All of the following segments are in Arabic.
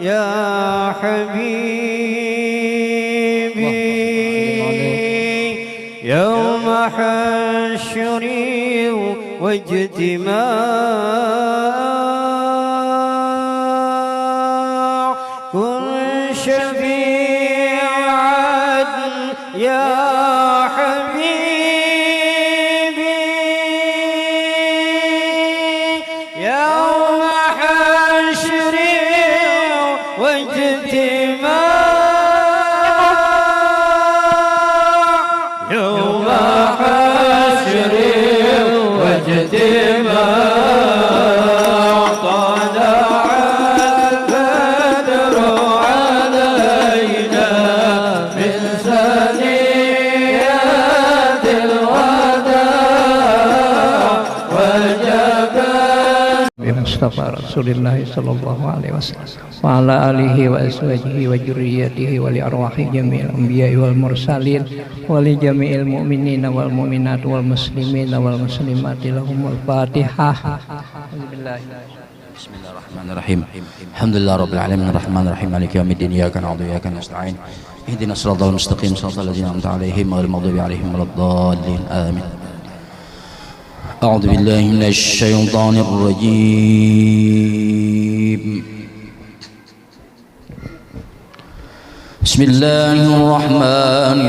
يا حبيبي يوم حشري واجتماع كن شفيعا يا حبيبي يوم حشري واجتماع يوم حشري واجتماع طلع البدر علينا من ثنيات الوداع وجب بمصطفى رسول الله صلى الله عليه وسلم وعلى آله وأزواجه وذريته ولأرواح جميع الأنبياء والمرسلين ولجميع المؤمنين والمؤمنات والمسلمين والمسلمات لهم الفاتحة. بسم الله الرحمن الرحيم الحمد لله رب العالمين الرحمن الرحيم مالك يوم الدين إياك نعبد وإياك نستعين اهدنا الصراط المستقيم صراط الذين أنعمت عليهم غير المغضوب عليهم ولا الضالين آمين. أعوذ بالله من الشيطان الرجيم بسم الله الرحمن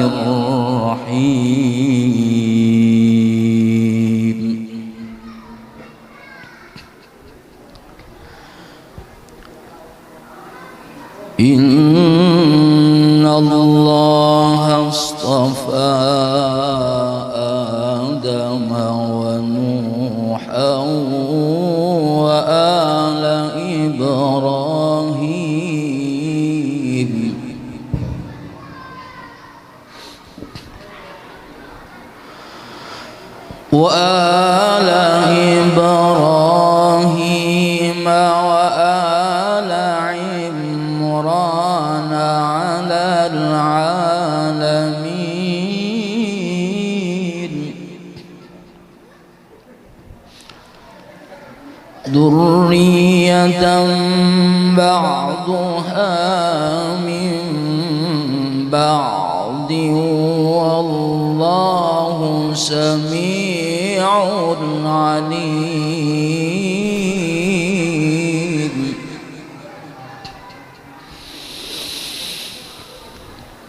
الرحيم إن الله اصطفى آدم ونوحا وآل إبراهيم وآل إبراهيم وآل عمران على العالمين ذرية بعضها من بعض والله سميع عليم.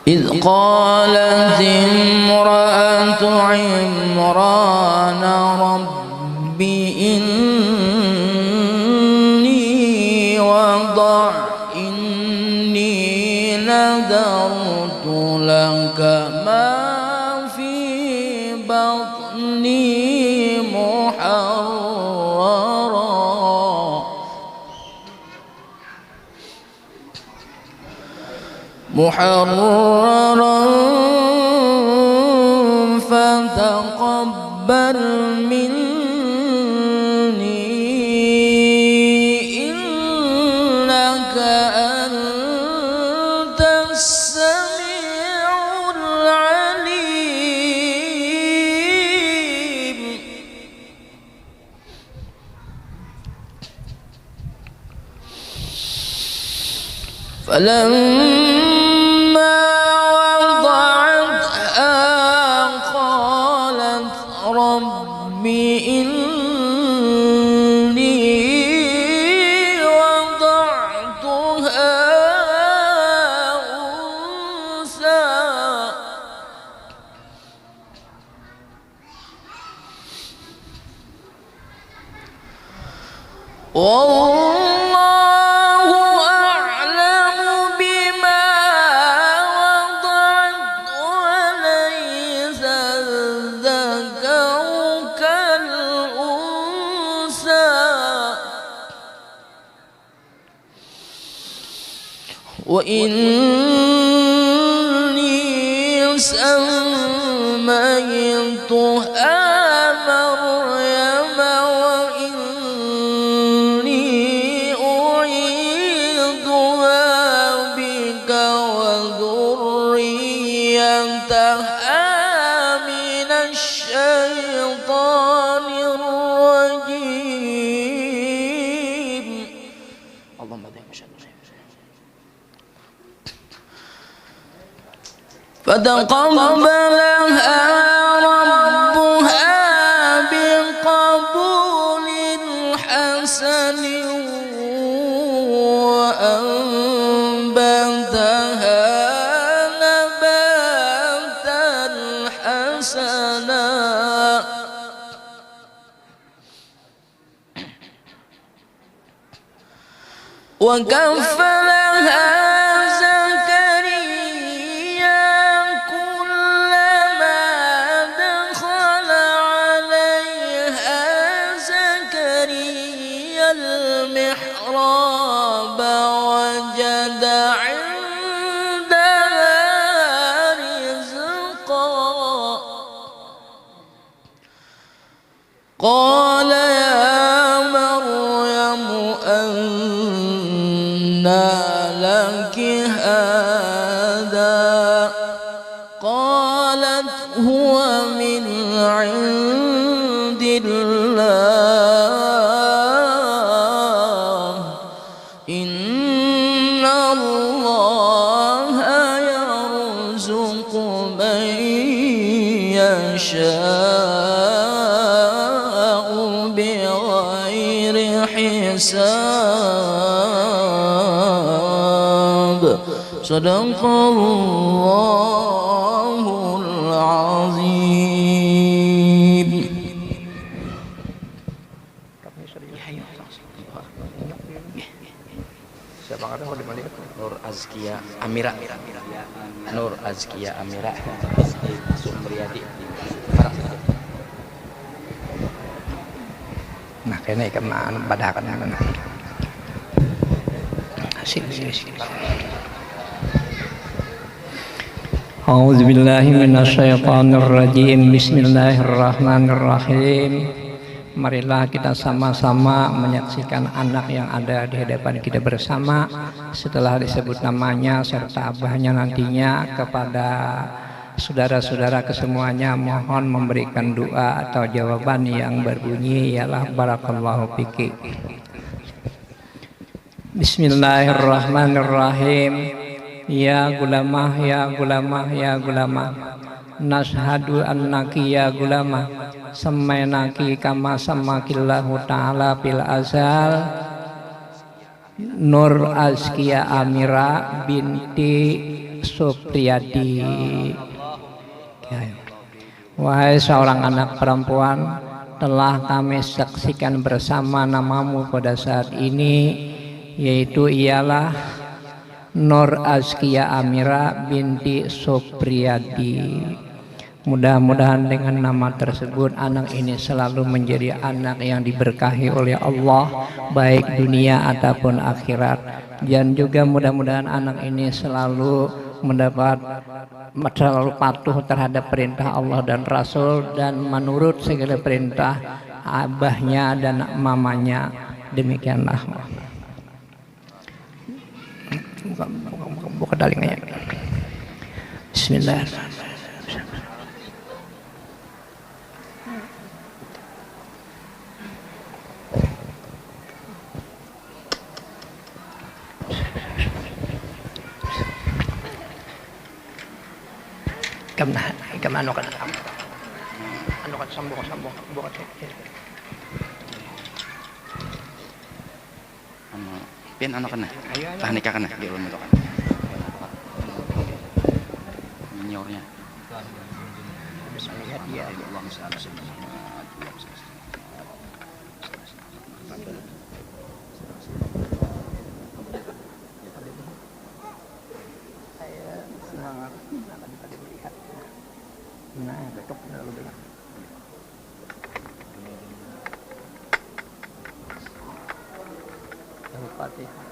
إذ قالت امرأة عمران رب إني نذرت لك ما في بطني محررا فتقبل مني إنك أنت السميع العليم. فلما وضعتها قالت رب إني وضعتها أنثى والله أعلم بما وضعت وليس الذكر كالأنثى وإني سميتها مريم وإني أعيذها بك وذريتها من الشيطان الرجيم. اللهم فتقبلها ربها بقبول حسن وأنبتها نباتا حسنا وكفلها زكريا كلما دخل عليها زكريا المحراب وجد عندها رزقا قال يا مريم أنى لك هذا قالت هو من عند الله إن الله يرزق من يشاء بغير حساب صدق الله العظيم. Nur Azkia Amira, Nur Azkia Amira Sumriyadi. Nah kene ikan mana badakan mana sini. A'udzubillahi minasyaitonirrajim. Bismillahirrahmanirrahim. Marilah kita sama-sama menyaksikan anak yang ada di hadapan kita bersama. Setelah disebut namanya serta abahnya nantinya, kepada saudara-saudara kesemuanya mohon memberikan doa atau jawaban yang berbunyi ialah barakallahu fiki. Bismillahirrahmanirrahim. Ya gulamah, ya gulamah, ya gulamah, nashhadu annaki ya gulamah, samainaki kama samakillahu ta'ala fil azal, Nur Azkia Amira binti Supriyadi. Wahai seorang anak perempuan, telah kami saksikan bersama namamu pada saat ini, yaitu ialah Nur Azkia Amira binti Supriyadi. Mudah-mudahan dengan nama tersebut anak ini selalu menjadi anak yang diberkahi oleh Allah, baik dunia ataupun akhirat. Dan juga mudah-mudahan anak ini selalu patuh terhadap perintah Allah dan Rasul, dan menurut segala perintah abahnya dan mamanya. Demikianlah. Buka dalingnya. Bismillahirrahmanirrahim. Kamano ka na? Ano ka? Sambung. Pian ano ka na? Tahan ka na, di ulam ito ka. Minyornya. Ya. Nah, cocok lalu dengan Al-Fatihah.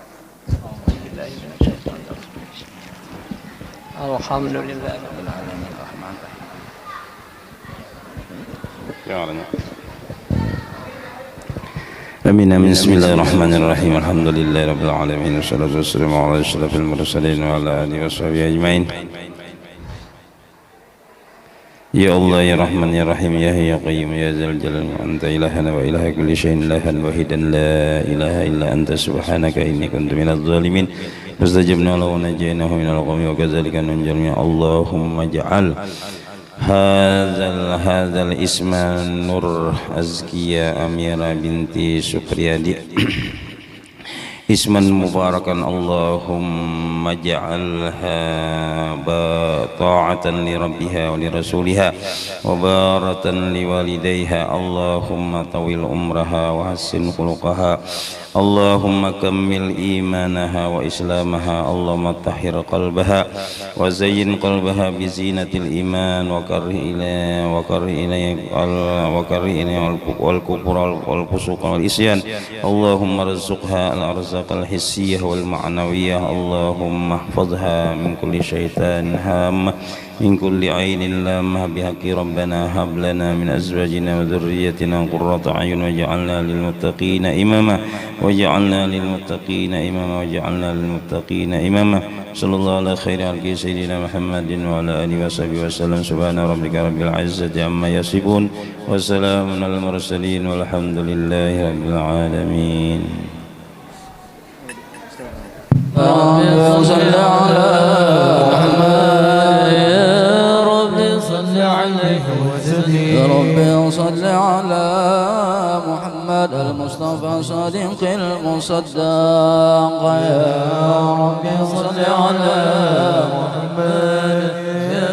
Alhamdulillah. Amin. Bismillahirrahmanirrahim. Alhamdulillahirabbil alamin. Wassalatu wassalamu ala asyrafil mursalin wa ala alihi washabihi ajmain. Ya Allah ya Rahman ya Rahim ya Hayy ya Qayyum ya Dzal Jalal anta ilahana wa ilaha kulli syai'in ilahan wahidan la ilaha illa anta subhanaka inni kuntu minadh dhalimin fastajabna lahu wa najaynahu minal ghammi wa kadzalika nunjil Allahumma ja'al hadzal isma Nur Azkiya Amira binti Supriyadi isman mubarakan Allahumma ja'alha ta'atan li rabbiha wa li rasuliha wa baratan li walidayha Allahumma tawil umraha wa hassin khuluqaha Allahumma kammil imanaha wa islamaha Allahumma tahhir qalbaha wa zayyin qalbaha bi zinatil iman wa karri ilayya wal kufur wal fusuq wal isyan Allahumma rizqha al arzaqal hissiyah wal ma'nawiyah Allahumma ihfazha min kulli syaitan ham min kulli ainin lamah bihaqqi rabbana hab lana min azwajina wa dhurriyyatina qurrata a'yun waj'alna lil muttaqina imama waj'alna lil muttaqina imama waj'alna lil muttaqina imama sallallahu ala khairi alqi sayyidina Muhammadin wa ala alihi washabihi wasallam subhana rabbika rabbil izzati amma yasifun wa salamun al mursalin walhamdulillahi rabbil alamin. اللهم صل على محمد يا رب صل عليه وسلم يا رب صل على محمد المصطفى صادق المصدق يا رب صل على محمد يا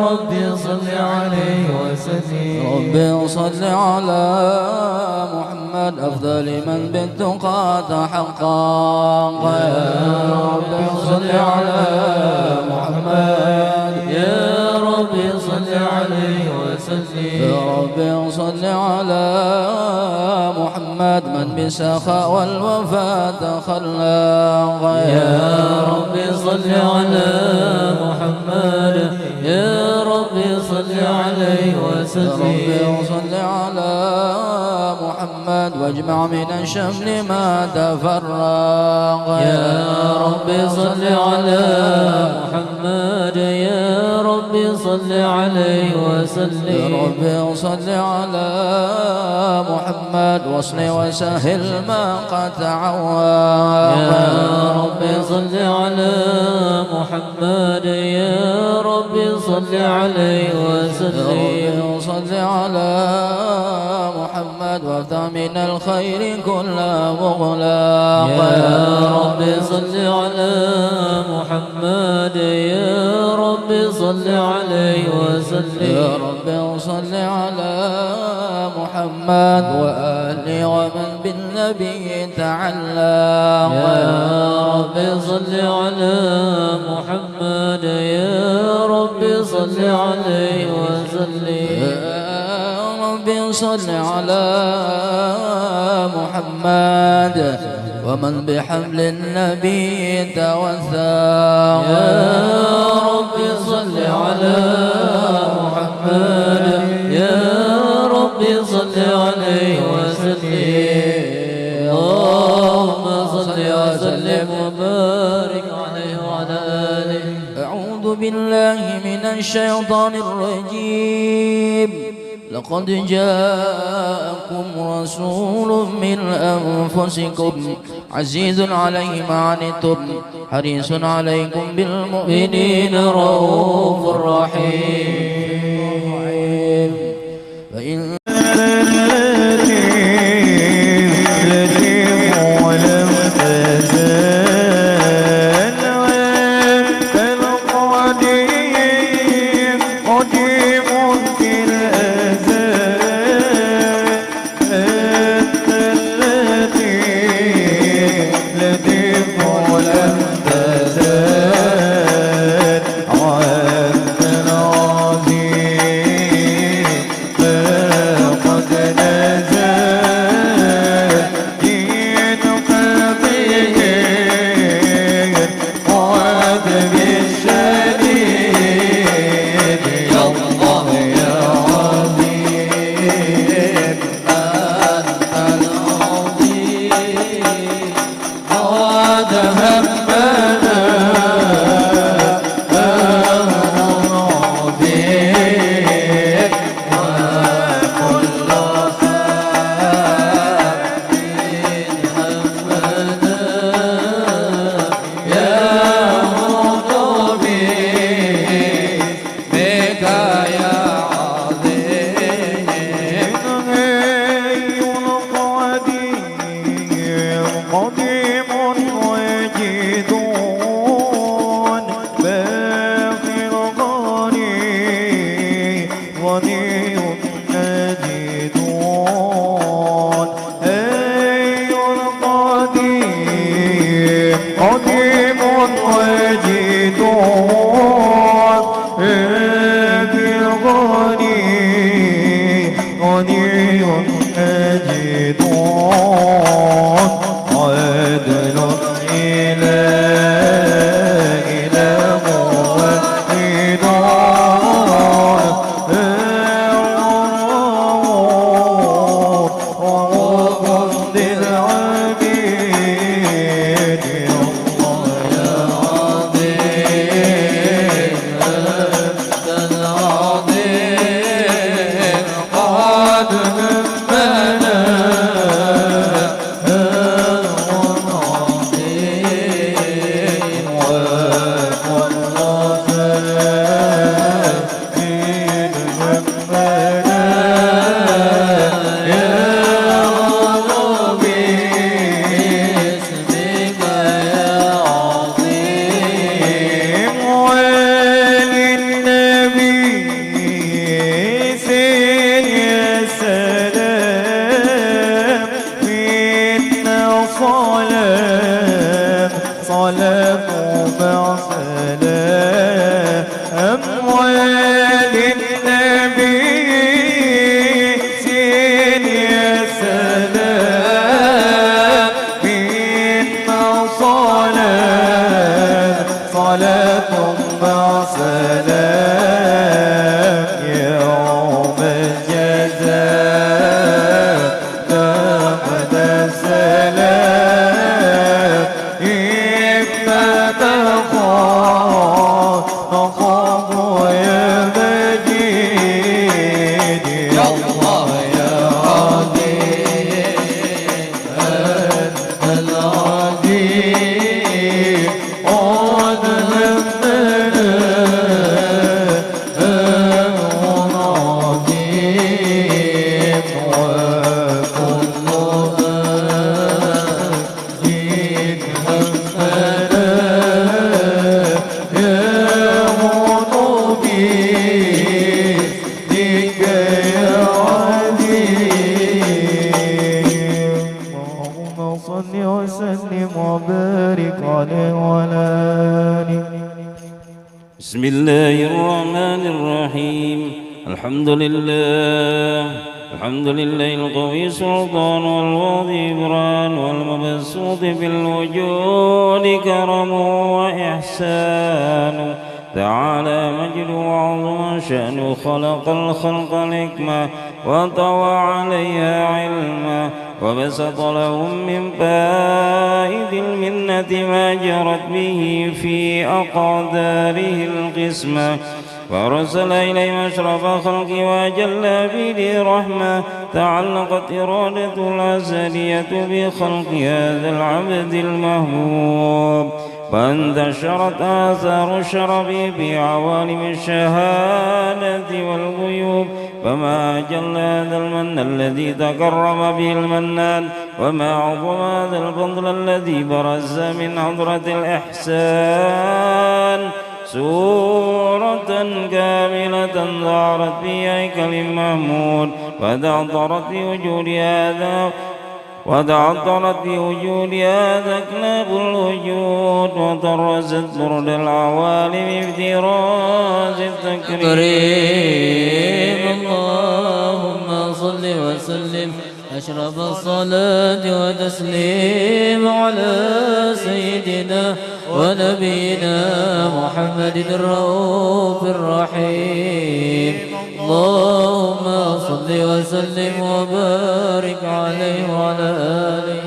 رب صل عليه وسلم رب صل على محمد أفضل من بالتقى تحقق يا رب صل على محمد يا رب صل عليه وسلم يا رب صل على محمد من بالسخاء والوفاء تخلق يا رب صل على محمد يا رب صل عليه وسلم يا رب صل على محمد واجمع من الشمل ما تفرق يا رب صل على محمد يا رب صل عليه وسلم يا رب صل على محمد واصل وسهل ما قد تعوق يا رب صل على محمد يا رب صل عليه وسلم يا رب صل على محمد وافتح من الخير كل مغلاق يا رب صل على محمد يا رب صل عليه وسلم يا رب صل على محمد وآله ومن بالنبي تعلق يا رب صل على محمد يا رب صل عليه وسلم رب صل على محمد ومن بحمل النبي توثق يا رب صل على محمد يا رب صل عليه وسلم اللهم صل وسلم وبارك عليه وعلى آله. أعوذ بالله من الشيطان الرجيم. لقد جاءكم رسول من أنفسكم عزيز عليه ما عنتم حريص عليكم بالمؤمنين رؤوف رحيم. فإن ولم تزل عنك راضي وجد غني مجيد عدل إلى موحد رب للعبيد الله يا عظيم أنت العظيم قد همنا صلاة مع سلام وللنبي سين يا سلام منا صلاة مع سلام يوم الجزاء بعد السلام نخاف يا مجيد يا الله يا عظيم أنت العظيم قد همنا أمر عظيم وكل جيد همنا صل وسلم وبارك عليه وعلى آله. بسم الله الرحمن الرحيم. الحمد لله القوي سلطان والواضي برهان والمبسوط في الوجود كرم وإحسان تعالى مجد وعظم شأنه خلق الخلق الحكمة وطوى عليها علما وبسط لهم من فائد المنة ما جرت به في أقداره القسمة وأرسل إليهم أشرف خلق وجل به رحمة تعلقت إرادة الأزلية بخلق هذا العبد المهوب فانتشرت آثار الشرف في عوالم الشهادة والغيوب فما أجل هذا المن الذي تكرم به المنان وما عظم هذا الفضل الذي برز من حضرة الإحسان سورة كاملة ظهرت في هيكل محمود وتعطرت في وجودها أكناب الوجود وطرزت برد العوالم افتراز التكريم. اللهم صل وسلم أشرف الصلاة وتسليم على سيدنا ونبينا محمد الرؤوف الرحيم. اللهم صل وسلم وبارك عليه وعلى آله.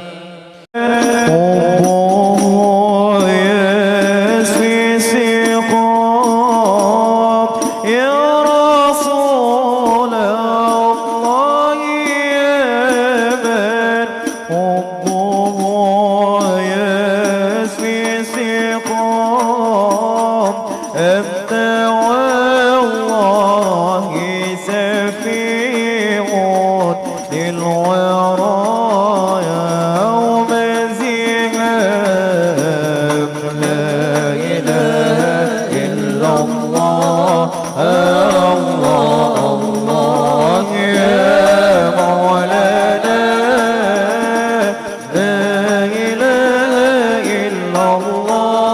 الله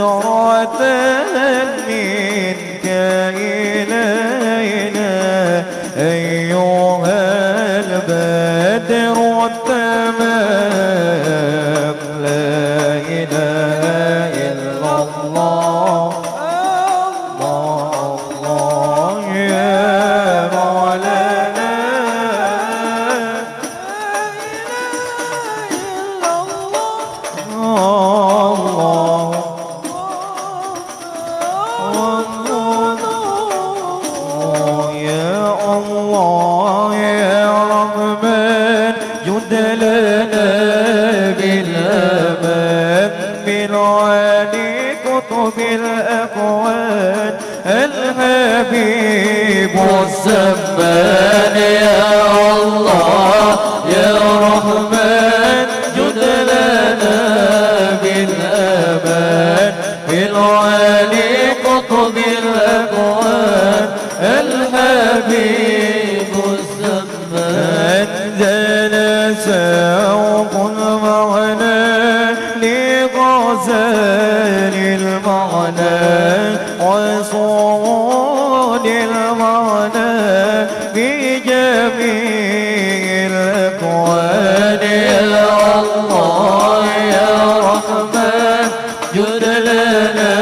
نزرة منك إلينا أيها البدر التمام لا إله إلا الله الله يا مولانا الله يا الله يا رحمن جد لنا بالأمان بالعالي كتب الأكوان الحبيب والسمان يا الله يا رحمن جد لنا بالأمان بالعالي قطب الأكوان الحبيب السمان جلس وقل معنا لغزال المعنى وصول المعنى في جميع الأكوان يا الله يا رحمن جد لنا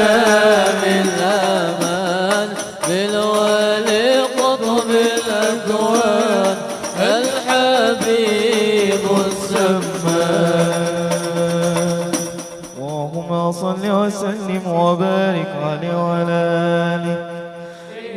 بالأمان بالولي قطب الأكوان الحبيب السمان اللهم صل وسلم وبارك عليه وعلى آله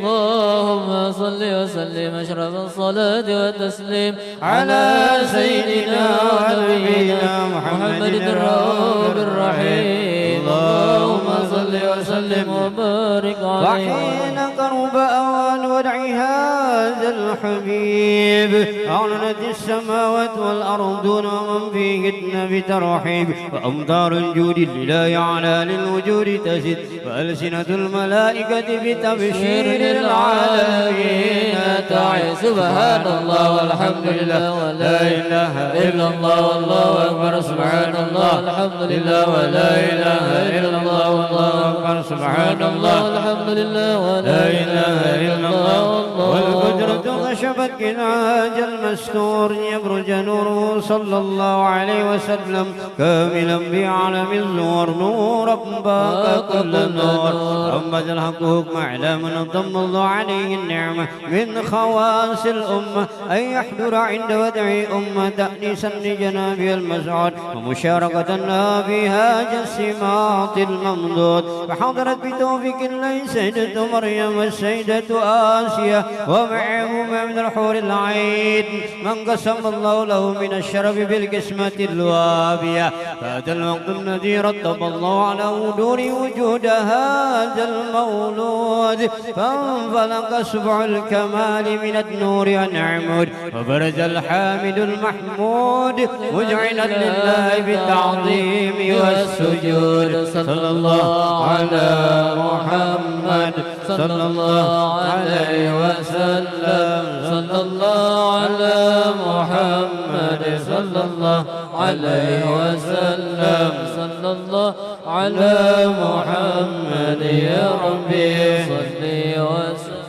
اللهم صل وسلم أشرف الصلاة والتسليم على سيدنا ونبينا محمد الرؤوف الرحيم اللهم صل وسلم وبارك عليه وحين قرب أوان ودع هذا الحبيب أعلنت السماوات والأرض ومن فيهن بترحيب وأمطار الجود لله على للوجود تزد وألسنة الملائكة بتبشير للعالمين تعي سبحان الله والحمد لله ولا إله إلا الله والله أكبر سبحان الله الحمد لله ولا إله إلا الله والله أكبر سبحان الله الحمد لله ولا إله إلا الله والقدرة غشبت كناج المستور يبرج نوره صلى الله عليه وسلم كاملا بعالم النور نور باق كل النور أمد الحق حكم أعلام ضم الله عليه النعمة من خواص الأمة أن يحضر عند ودع أمة تأنيسا لجنابها المسعود ومشاركة لها في هذا السماط الممدود فحضرت بتوفيق الله سيدة مريم والسيدة آسيا ومعهما من الحور العين من قسم الله له من الشرف بالقسمة الوافية فهذا الوقت الذي رتب الله على ودور وجود هذا المولود فانفلق سبع الكمال من النور عن عمود وبرز الحامد المحمود مجعلا لله بالتعظيم والسجود صلى الله على محمد صلى الله عليه وسلم صلى الله على محمد صلى الله عليه وسلم صلى الله على محمد يا ربي صل وسلم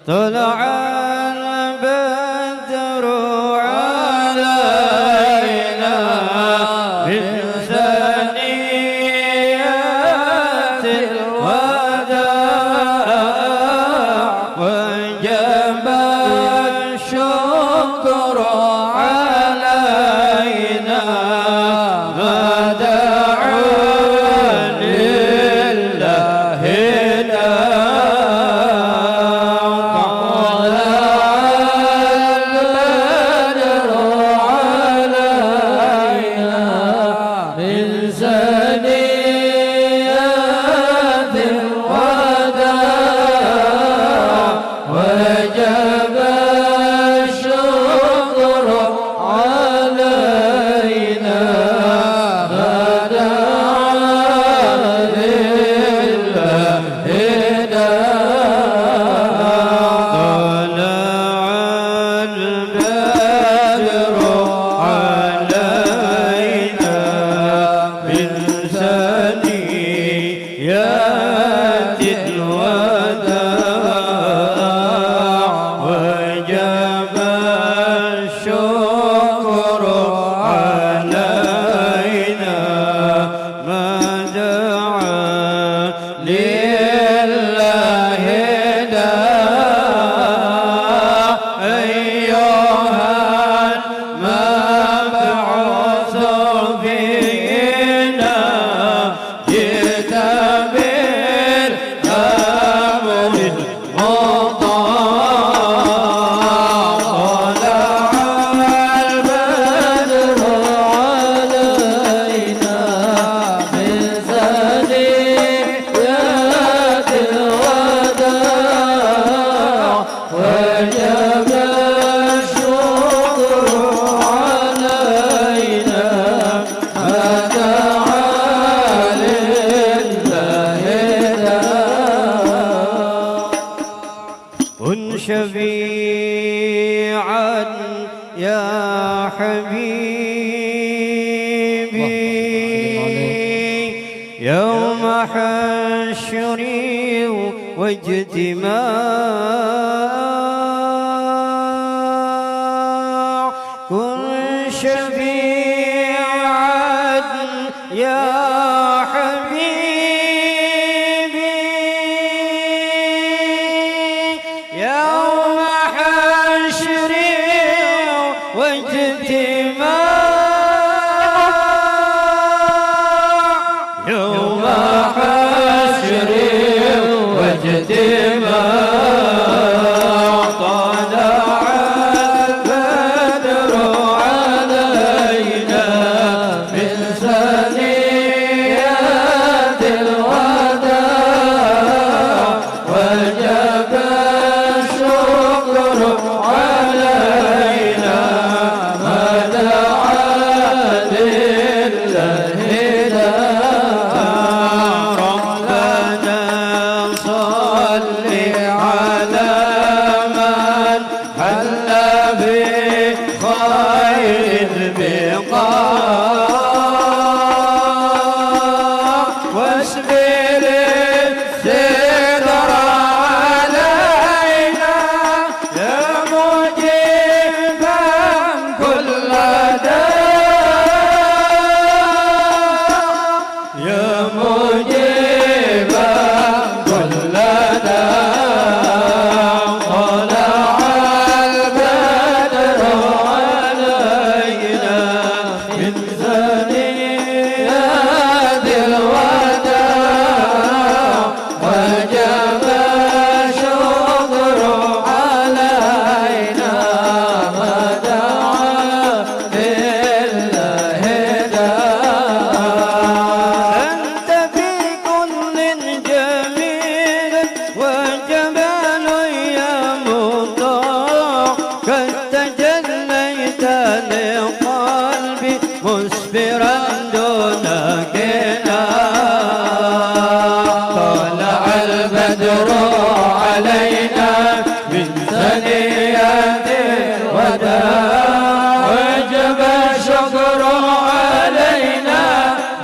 طلع البدر علينا من ثنيات الوداع وجب الشكر علينا ودعا لله قال حبيبي يوم حشري واجتماع كن شفيعا يا حبيبي يوم حشري واجتماع يوم حشري واجتماع طلع البدر علينا من ثنيات الوداع وجب الشكر علينا ما دعا لله ربنا صل على من حل بخير البقاع واسبل السدر علينا يا مجيبا كل داع يا مجيبا كل داع طلع البدر علينا من ثنيات الوداع وجب الشكر علينا ما دعا لله داع أنت في كل جميل وجمال يا مطاع قد تجليت لقلبي مسبرا دون كناع طلع البدر علينا من ثنيات الوداع وجب الشكر علينا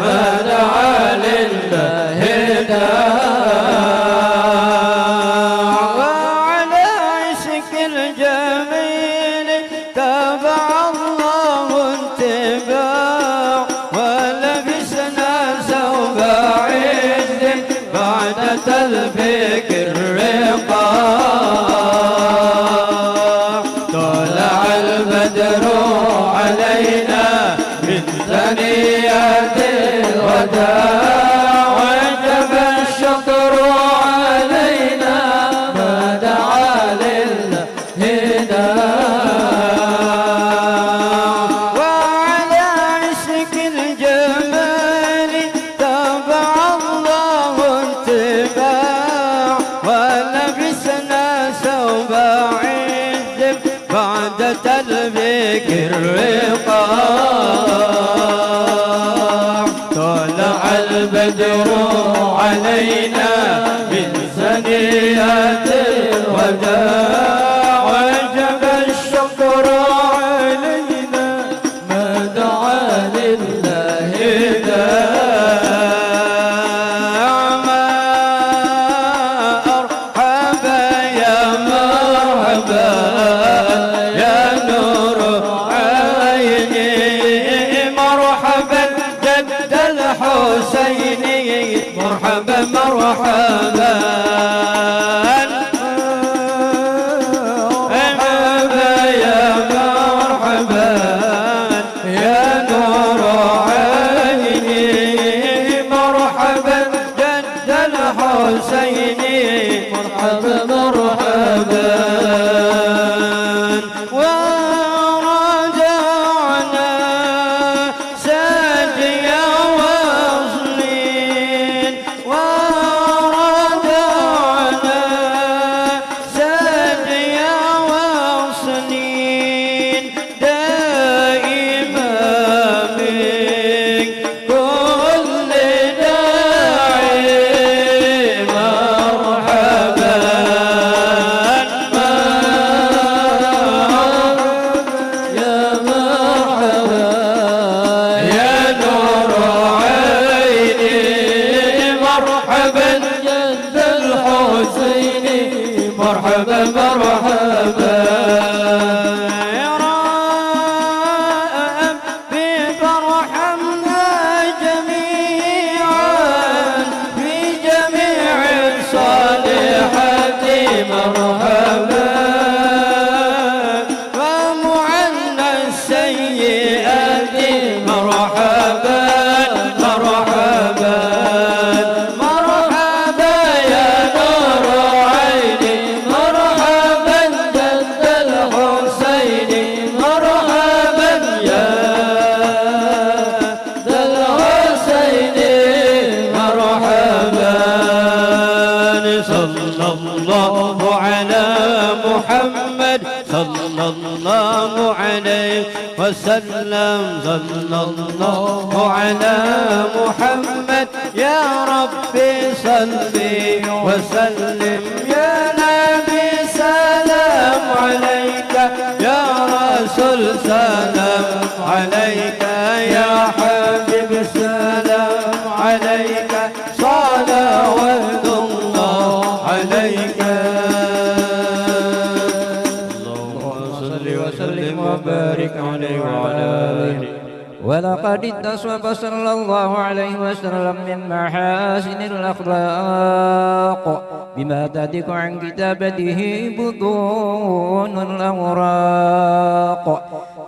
ما دعا لله داع وعلى عشق الجميل تابع الله اتباع ولبسنا ثوب عز بعد تلبيك الرقاع طلع البدر علينا من ثنيات الوداع وجب الشكر علينا ما دعا لله داع وعلى عشق الجمال تابع الله اتباع ولبسنا ثوب عز بعد تلبيك الرقاع طلع البدر علينا من ثنيات الوداع وجب الشكر علينا ما دعا لله داع ما أرحبا يا مرحبا يا نور عيني مرحبا جد الحسيني مرحبا مرحبا مرحبا يا مرحبا يا نور عيني مرحبا جد الحسيني مرحبا مرحبا ورجعنا ساجيا واصلين ورجعنا وسلم صلى الله على محمد يا ربي صل وسلم يا نبي سلام عليك يا رسول سلام عليك يا حبيب سلام عليك صلوات الله عليك اللهم صل وسلم وبارك عليه وعلى آله. ولقد اتصف صلى الله عليه وسلم من محاسن الأخلاق بما تدك عن كتابته بطون الأوراق.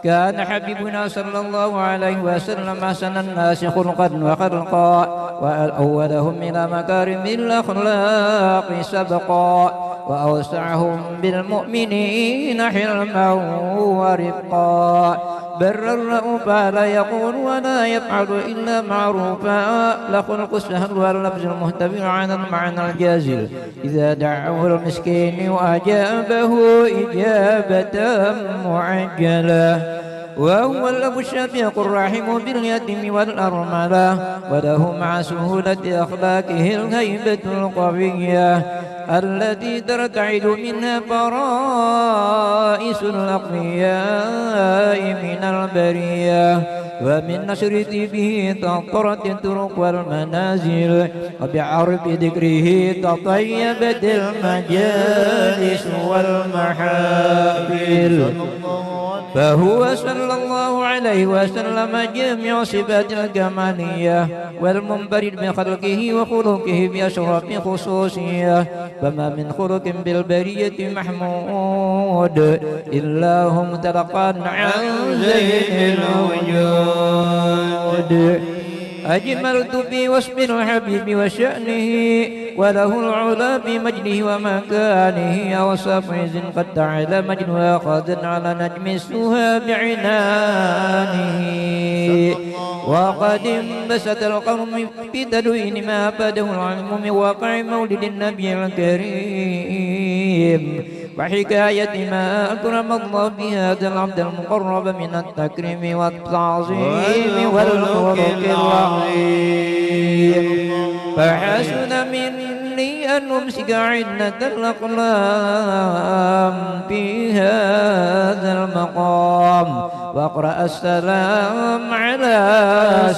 كان حبيبنا صلى الله عليه وسلم أحسن الناس خلقا وخلقا وأولهم إلى مكارم الأخلاق سبقا وأوسعهم بالمؤمنين حلما ورفقا. برا رؤوفا لا يقول ولا يفعل إلا معروفا. لخلق السهل واللفظ المهتبر عن المعنى الجازل إذا دعوه المسكين وأجابه إجابة معجلة. وهو الأب الشفيق الرحيم باليتيم والأرملة وله مع سهولة أخلاقه الهيبة القوية التي ترتعد منها فرائس الأقوياء من البرية. ومن نشر به تطرت الطرق والمنازل وبعرف ذكره تطيبت المجالس والمحافل. فهو صلى الله عليه وسلم جميع صفات الكمالية والمنفرد بخلقه وخلقه بأشرف خصوصية. فما من خلق بالبرية محمود إلا هم تلقى عن زين الوجود. أجملت في وصف الحبيب وشأنه وله العلا بمجده ومكانه. أوصاف عز قد تعالى مجدها قادا على نجم السها بعنانه. وقد انبسط القوم في تدوين ما أفاده العلم من واقع مولد النبي الكريم وحكاية ما أكرم الله بهذا العبد المقرب من التكريم والتعظيم والخلق العظيم. فحسن مني أن أمسك عدة الأقلام في هذا المقام وأقرأ السلام على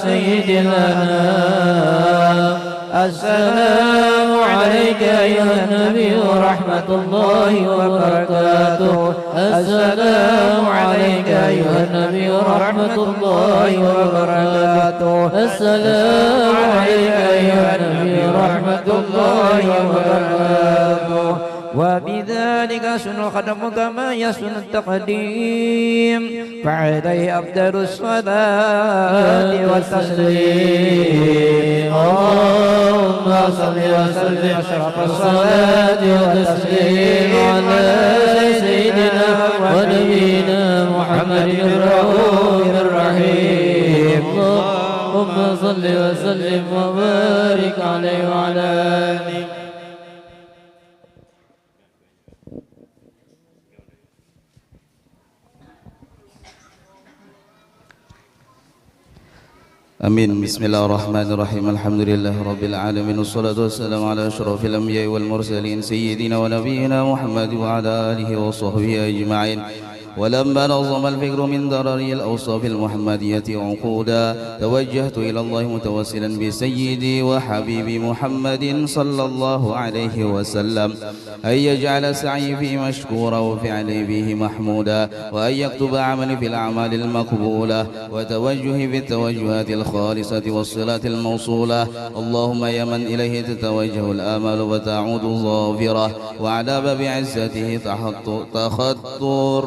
سيد الأنام. السلام عليك أيها النبي ورحمة الله وبركاته. السلام عليك أيها النبي ورحمة الله وبركاته. السلام عليك أيها النبي ورحمة الله وبركاته. وبذلك يسن الخدم كما يسن التقديم فعليه أفضل الصلاة والتسليم. اللهم صل وسلم أشرف الصلاة والتسليم على سيدنا ونبينا محمد الرؤوف الرحيم. اللهم صل وسلم وبارك عليه وعلى آله. Amin. Bismillahirrahmanirrahim. Alhamdulillahirabbil alamin. Wassalatu wassalamu ala asyrafil anbiya'i wal mursalin sayyidina wa nabiyyina Muhammad wa ala alihi wa sahbihi ajma'in. ولما نظم الفكر من ضرر الأوصاف المحمدية عقودا توجهت إلى الله متوسلا بسيدي وحبيبي محمد صلى الله عليه وسلم أن يجعل سعي فيه مشكورا وفعلي فيه محمودا وأن يكتب عملي في الأعمال المقبولة وتوجهي في التوجهات الخالصة والصلات الموصولة. اللهم يا من إليه تتوجه الآمال وتعود الظافرة وعلى باب عزته تخطو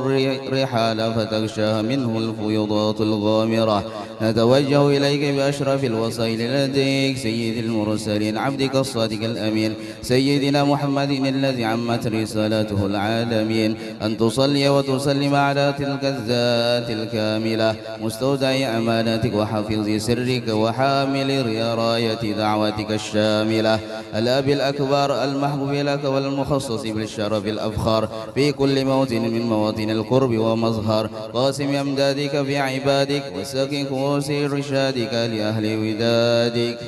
الرحال فتغشاها منه الفيضات الغامرة. نتوجه إليك بأشرف الوسائل لديك سيد المرسلين عبدك الصادق الأمين سيدنا محمد الذي عمت رسالته العالمين أن تصلي وتسلم على تلك الذات الكاملة مستودع أماناتك وحافظ سرك وحامل راية دعوتك الشاملة الأب الأكبر المحبوب لك والمخصص بالشرف الأفخار في كل موطن من مواطن القرب القرب ومظهر قاسم أمدادك في عبادك وسكن كؤوس رشادك لأهل ودادك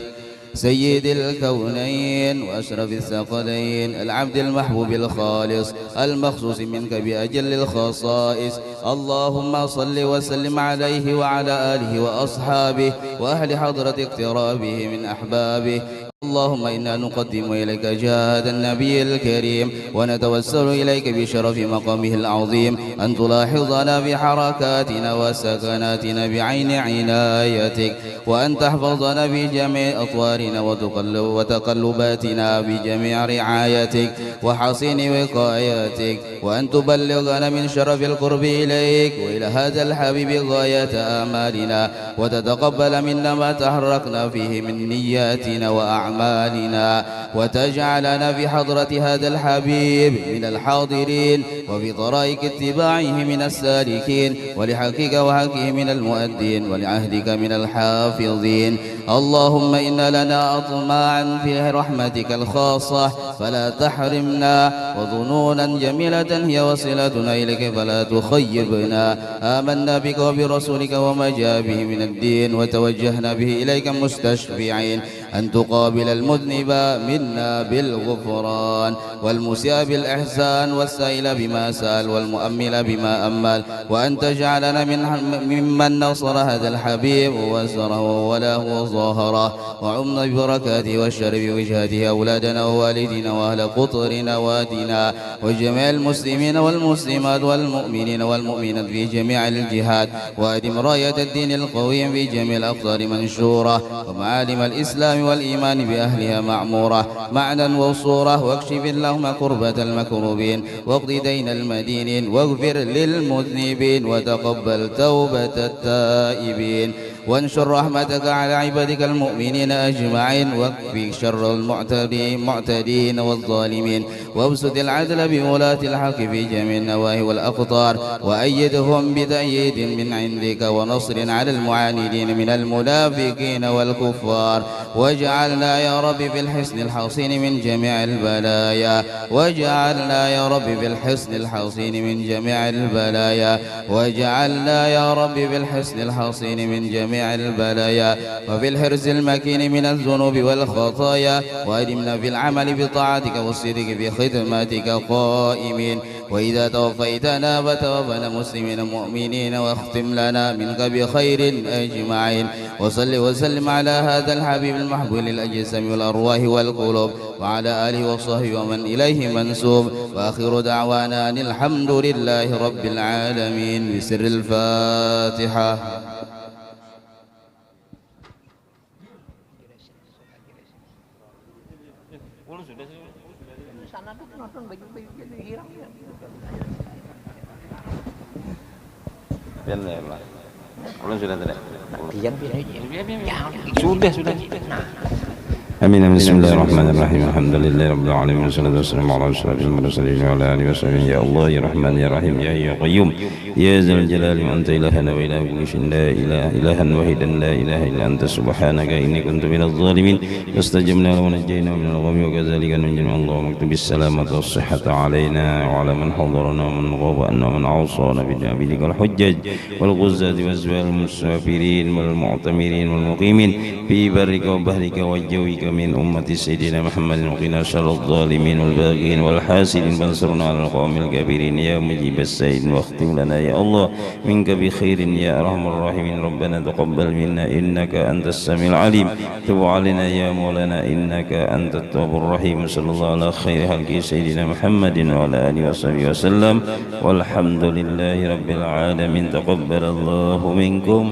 سيد الكونين وأشرف الثقلين العبد المحبوب الخالص المخصوص منك بأجل الخصائص اللهم صل وسلم عليه وعلى آله وأصحابه وأهل حضرة اقترابه من أحبابه اللهم إنا نقدم إليك جهاد النبي الكريم ونتوسل إليك بشرف مقامه العظيم أن تلاحظنا بحركاتنا وسكناتنا بعين عنايتك وأن تحفظنا بجميع أطوارنا وتقلباتنا بجميع رعايتك وحصين وقاياتك وأن تبلغنا من شرف القرب إليك وإلى هذا الحبيب غاية آمالنا وتتقبل منا ما تحركنا فيه من نياتنا وأعمالنا وتجعلنا في حضرة هذا الحبيب من الحاضرين وفي طرائق اتباعه من السالكين ولحقك وحقه من المؤدين ولعهدك من الحافظين اللهم إن لنا أطماعا في رحمتك الخاصة فلا تحرمنا وظنونا جميلة هي وصلتنا إليك فلا تخيبنا آمنا بك وبرسولك وما جاء به من الدين وتوجهنا به إليك مستشفعين أن تقابل المذنب منا بالغفران والمسيء بالإحسان والسائل بما سأل والمؤمل بما أمل وأن تجعلنا ممن نصر هذا الحبيب ووزره وولاه وظاهره وعمنا ببركاته والشر بوجهاته أولادنا ووالدنا وأهل قطرنا وادنا وجميع المسلمين والمسلمات والمؤمنين والمؤمنات في جميع الجهات وأدم راية الدين القويم في جميع الأقطار منشورة ومعالم الإسلام والإيمان بأهلها معمورة معنا وصورة واكشف اللهم كربة المكروبين واقض دين المدينين واغفر للمذنبين وتقبل توبة التائبين وانشر رحمتك على عبادك المؤمنين أجمعين واكفي شر المعتدين والظالمين وابسط العدل بولاة الحق في جميع النواهي والأقطار وأيدهم بتأييد من عندك ونصر على المعاندين من المنافقين والكفار واجعلنا يا رب في الحصن الحصين من جميع البلايا واجعلنا يا رب في الحصن الحصين من جميع البلايا واجعلنا يا رب في الحصن الحصين من جميع البلايا وفي الحرز المكين من الذنوب والخطايا وأدمنا في العمل بطاعتك والصدق في خدمتك قائمين وإذا توفيتنا فتوفنا مسلمين مؤمنين واختم لنا منك بخير أجمعين وصل وسلم على هذا الحبيب المحبوب للأجسام والأرواح والقلوب وعلى آله وصحبه ومن إليه منسوب وآخر دعوانا أن الحمد لله رب العالمين بسر الفاتحة. Amin. Bismillahirrahmanirrahim. Alhamdulillahi rabbil alamin. Wassalatu wassalamu ala asyrafil mursalin wa ala alihi washabihi. Ya Allah ya Rahman ya Rahim ya Hayyu ya Qayyum ya Dzal Jalali wa anta ilahana wa ilahu kulli syai'in la ilaha ilahan wahidan la ilaha illa anta subhanaka inni kuntu minadh dhalimin. Fastajabna lahu wa najjaynahu minal ghammi wa kadzalika nunjil Allahumma aktub bis-salamata was-sihhata alaina wa ala man hadarana wa man ghaba anna wa man awsana bi abidikal hujjaj wal ghuzzati waz-zawal musafirin wal mu'tamirin wal muqimin fi barrika wa bahrika wa jawika من أمة سيدنا محمد وقنا شر الظالمين والباغين والحاسدين وانصرنا على القوم الكافرين يا مجيب السائلين واختم لنا يا الله منك بخير يا أرحم الراحمين ربنا تقبل منا إنك أنت السميع العليم تب علينا يا مولانا إنك أنت التواب الرحيم صلى الله على خير خلق سيدنا محمد وعلى آله وصحبه وسلم والحمد لله رب العالمين تقبل الله منكم